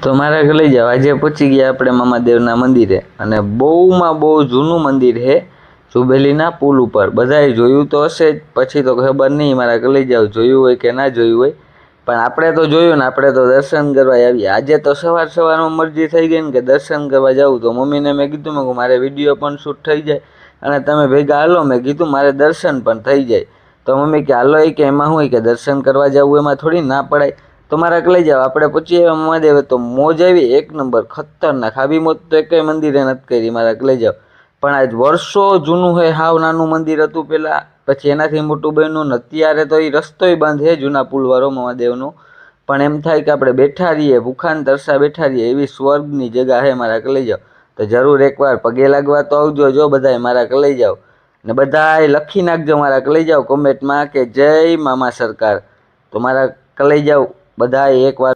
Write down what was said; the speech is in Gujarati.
તો મારા લઈ જાવ આજે પહોંચી ગયા આપણે મામાદેવના મંદિરે અને બહુમાં બહુ જૂનું મંદિર છે સુબેલીના પુલ ઉપર બધાએ જોયું તો હશે જ પછી તો ખબર નહીં મારા લઈ જાવ જોયું હોય કે ના જોયું હોય પણ આપણે તો જોયું ને આપણે તો દર્શન કરવા આવીએ આજે તો સવારમાં મરજી થઈ ગઈ ને કે દર્શન કરવા જાવું તો મમ્મીને મેં કીધું મેં મારે વિડીયો પણ શૂટ થઈ જાય અને તમે ભેગા હાલો મેં કીધું મારે દર્શન પણ થઈ જાય તો મમ્મી કે હાલો કે એમાં શું કે દર્શન કરવા જવું એમાં થોડી ના પડાય તો મારા લઈ જાવ આપણે પૂછીએ મહાદેવ તો મોજ આવી એક નંબર ખતરનાક આવી મોજ તો એકેય મંદિરે નથી કરી મારા લઈ જાવ પણ આજ વર્ષો જૂનું છે હાવ નાનું મંદિર હતું પેલા પછી એનાથી મોટું બન્યું ને અત્યારે તો એ રસ્તોય બંધ છે જૂના પુલવાળો મહાદેવનો પણ એમ થાય કે આપણે બેઠા રહીએ ભૂખાન તરસા બેઠા રહીએ એવી સ્વર્ગની જગ્યા છે મારા લઈ જાવ તો જરૂર એકવાર પગે લાગવા તો આવજો જો બધાય મારા લઈ જાવ ને બધાય લખી નાખજો મારા લઈ જાવ કોમેન્ટમાં કે જય મામા સરકાર તો મારા લઈ જાવ બધાય એકવાર